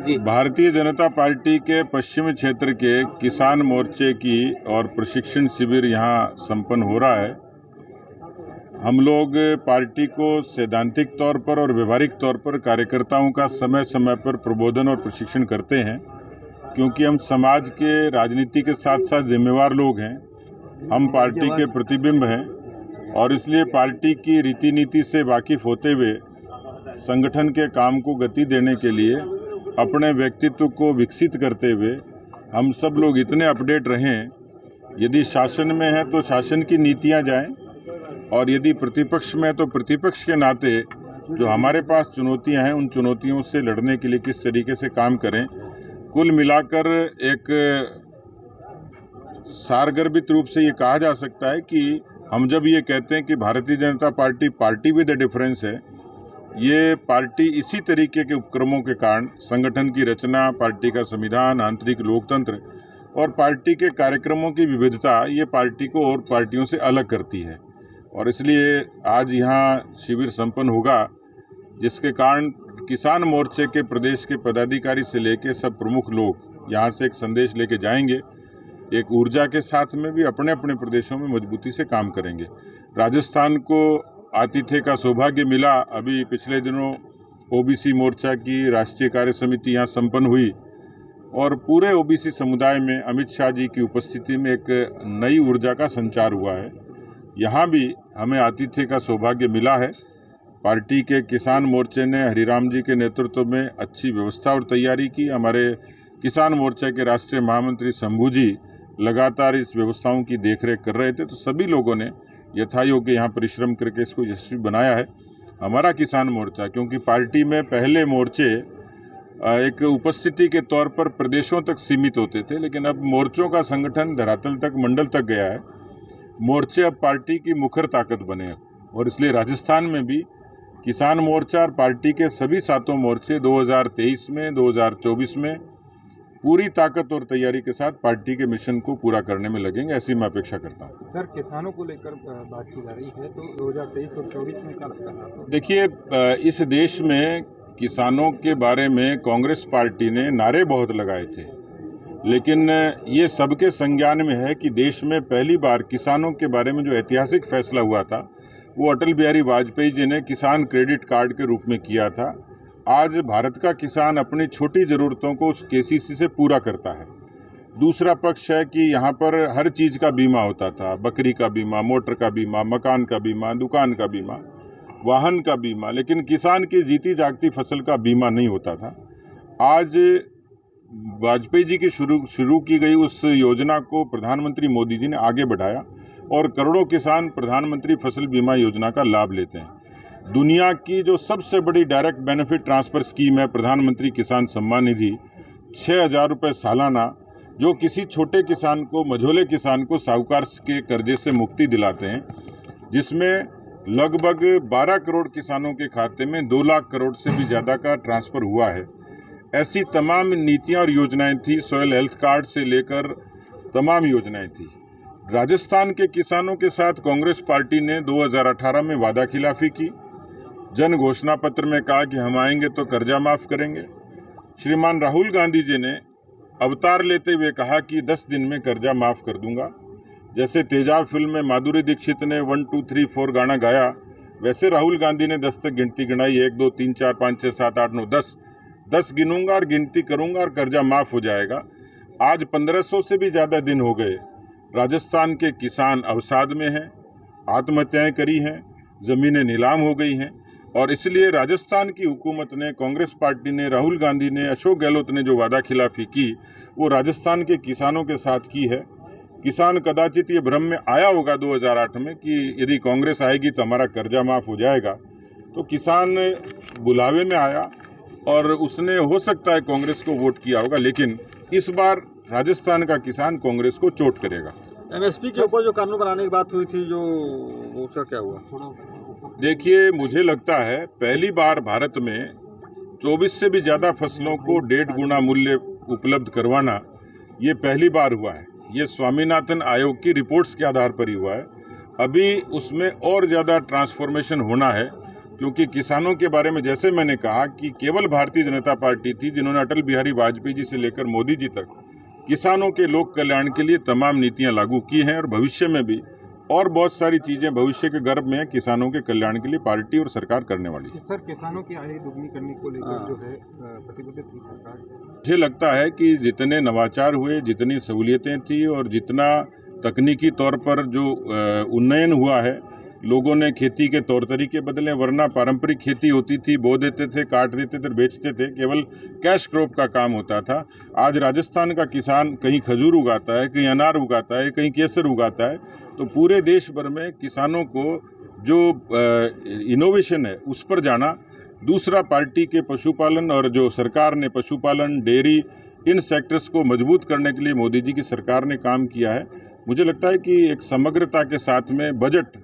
Bharatiya Janata party के पश्चिमी क्षेत्र के किसान मोर्चे की और प्रशिक्षण शिविर यहाँ संपन्न हो रहा है। हम लोग पार्टी को सैद्धांतिक तौर पर और व्यवहारिक तौर पर कार्यकर्ताओं का समय समय पर प्रबोधन और प्रशिक्षण करते हैं, क्योंकि हम समाज के राजनीति के साथ साथ जिम्मेवार लोग हैं। हम पार्टी के प्रतिबिंब हैं और इसलिए पार्टी की रीति नीति से वाकिफ होते हुए संगठन के काम को गति देने के लिए अपने व्यक्तित्व को विकसित करते हुए हम सब लोग इतने अपडेट रहें। यदि शासन में है तो शासन की नीतियां जाएं और यदि प्रतिपक्ष में है तो प्रतिपक्ष के नाते जो हमारे पास चुनौतियां हैं उन चुनौतियों से लड़ने के लिए किस तरीके से काम करें। कुल मिलाकर एक सारगर्भित रूप से ये कहा जा सकता है कि हम जब ये कहते हैं कि Bharatiya Janata party with A difference है, ये पार्टी इसी तरीके के उपक्रमों के कारण संगठन की रचना, पार्टी का संविधान, आंतरिक लोकतंत्र और पार्टी के कार्यक्रमों की विविधता ये पार्टी को और पार्टियों से अलग करती है। और इसलिए आज यहाँ शिविर संपन्न होगा, जिसके कारण किसान मोर्चे के प्रदेश के पदाधिकारी से लेकर सब प्रमुख लोग यहाँ से एक संदेश लेके जाएंगे। एक ऊर्जा के साथ में भी अपने अपने प्रदेशों में मजबूती से काम करेंगे। राजस्थान को आतिथ्य का सौभाग्य मिला। अभी पिछले दिनों ओबीसी मोर्चा की राष्ट्रीय कार्य समिति यहाँ संपन्न हुई और पूरे ओबीसी समुदाय में अमित शाह जी की उपस्थिति में एक नई ऊर्जा का संचार हुआ है। यहाँ भी हमें आतिथ्य का सौभाग्य मिला है। पार्टी के किसान मोर्चे ने हरिराम जी के नेतृत्व में अच्छी व्यवस्था और तैयारी की। हमारे किसान मोर्चा के राष्ट्रीय महामंत्री शंभू जी लगातार इस व्यवस्थाओं की देखरेख कर रहे थे, तो सभी लोगों ने यथायोग्य यहाँ परिश्रम करके इसको यशस्वी बनाया है। हमारा किसान मोर्चा, क्योंकि पार्टी में पहले मोर्चे एक उपस्थिति के तौर पर प्रदेशों तक सीमित होते थे, लेकिन अब मोर्चों का संगठन धरातल तक, मंडल तक गया है। मोर्चे अब पार्टी की मुखर ताकत बने हैं और इसलिए राजस्थान में भी किसान मोर्चा और पार्टी के सभी सातों मोर्चे 2023 में, 2024 में पूरी ताकत और तैयारी के साथ पार्टी के मिशन को पूरा करने में लगेंगे, ऐसी मैं अपेक्षा करता हूँ। सर, किसानों को लेकर बात की जा रही है, तो 2023 और 2024 में क्या लगता है आपको? देखिए, इस देश में किसानों के बारे में कांग्रेस पार्टी ने नारे बहुत लगाए थे, लेकिन ये सबके संज्ञान में है कि देश में पहली बार किसानों के बारे में जो ऐतिहासिक फैसला हुआ था वो अटल बिहारी वाजपेयी जी ने किसान क्रेडिट कार्ड के रूप में किया था। आज भारत का किसान अपनी छोटी ज़रूरतों को उस केसीसी से पूरा करता है। दूसरा पक्ष है कि यहाँ पर हर चीज़ का बीमा होता था, बकरी का बीमा, मोटर का बीमा, मकान का बीमा, दुकान का बीमा, वाहन का बीमा, लेकिन किसान की जीती जागती फसल का बीमा नहीं होता था। आज वाजपेयी जी की शुरू की गई उस योजना को प्रधानमंत्री मोदी जी ने आगे बढ़ाया और करोड़ों किसान प्रधानमंत्री फसल बीमा योजना का लाभ लेते हैं। दुनिया की जो सबसे बड़ी डायरेक्ट बेनिफिट ट्रांसफ़र स्कीम है प्रधानमंत्री किसान सम्मान निधि, 6,000 रुपये सालाना, जो किसी छोटे किसान को, मझोले किसान को साहूकार के कर्जे से मुक्ति दिलाते हैं, जिसमें लगभग 12 करोड़ किसानों के खाते में 2 लाख करोड़ से भी ज़्यादा का ट्रांसफ़र हुआ है। ऐसी तमाम नीतियाँ और योजनाएं थी, सॉयल हेल्थ कार्ड से लेकर तमाम योजनाएं थी। राजस्थान के किसानों के साथ कांग्रेस पार्टी ने 2018 में वादा खिलाफी की, जन घोषणा पत्र में कहा कि हम आएंगे तो कर्जा माफ़ करेंगे। श्रीमान राहुल गांधी जी ने अवतार लेते हुए कहा कि 10 दिन में कर्जा माफ़ कर दूंगा। जैसे तेजाब फिल्म में माधुरी दीक्षित ने 1 2 3 4 गाना गाया, वैसे राहुल गांधी ने 10 तक गिनती गिनाई, 1 2 3 4 5 6 7 8 9 10 गिनूंगा और गिनती करूंगा और कर्जा माफ़ हो जाएगा। आज 1500 से भी ज़्यादा दिन हो गए। राजस्थान के किसान अवसाद में हैं, आत्महत्याएं करी हैं, ज़मीनें नीलाम हो गई हैं और इसलिए राजस्थान की हुकूमत ने, कांग्रेस पार्टी ने, राहुल गांधी ने, अशोक गहलोत ने जो वादा खिलाफी की वो राजस्थान के किसानों के साथ की है। किसान कदाचित ये भ्रम में आया होगा 2008 में कि यदि कांग्रेस आएगी तो हमारा कर्जा माफ़ हो जाएगा, तो किसान बुलावे में आया और उसने हो सकता है कांग्रेस को वोट किया होगा, लेकिन इस बार राजस्थान का किसान कांग्रेस को चोट करेगा। एमएसपी के ऊपर जो कानून बनाने की बात हुई थी, जो उसका क्या हुआ? देखिए, मुझे लगता है पहली बार भारत में 24 से भी ज़्यादा फसलों को 1.5 गुना मूल्य उपलब्ध करवाना ये पहली बार हुआ है। ये स्वामीनाथन आयोग की रिपोर्ट्स के आधार पर ही हुआ है। अभी उसमें और ज़्यादा ट्रांसफॉर्मेशन होना है क्योंकि किसानों के बारे में जैसे मैंने कहा कि केवल भारतीय जनता पार्टी थी जिन्होंने अटल बिहारी वाजपेयी जी से लेकर मोदी जी तक किसानों के लोक कल्याण के लिए तमाम नीतियां लागू की हैं और भविष्य में भी और बहुत सारी चीजें भविष्य के गर्भ में किसानों के कल्याण के लिए पार्टी और सरकार करने वाली है। सर, किसानों की आय दोगुनी करने को लेकर जो है प्रतिबद्ध थी सरकार। मुझे लगता है कि जितने नवाचार हुए, जितनी सहूलियतें थी और जितना तकनीकी तौर पर जो उन्नयन हुआ है, लोगों ने खेती के तौर तरीके बदले, वरना पारंपरिक खेती होती थी, बो देते थे, काट देते थे, बेचते थे, केवल कैश क्रॉप का काम होता था। आज राजस्थान का किसान कहीं खजूर उगाता है, कहीं अनार उगाता है, कहीं केसर उगाता है। तो पूरे देश भर में किसानों को जो इनोवेशन है उस पर जाना, दूसरा पार्टी के पशुपालन और जो सरकार ने पशुपालन, डेयरी, इन सेक्टर्स को मजबूत करने के लिए मोदी जी की सरकार ने काम किया है। मुझे लगता है कि एक समग्रता के साथ में बजट,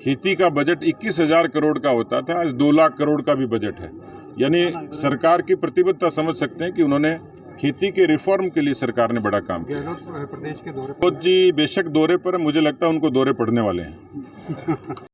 खेती का बजट 21,000 करोड़ का होता था, आज 2 लाख करोड़ का भी बजट है। यानी सरकार की प्रतिबद्धता समझ सकते हैं कि उन्होंने खेती के रिफॉर्म के लिए सरकार ने बड़ा काम किया। गहलोत प्रदेश के दौरे पर गहलोत जी बेशक दौरे पर, मुझे लगता है उनको दौरे पड़ने वाले हैं।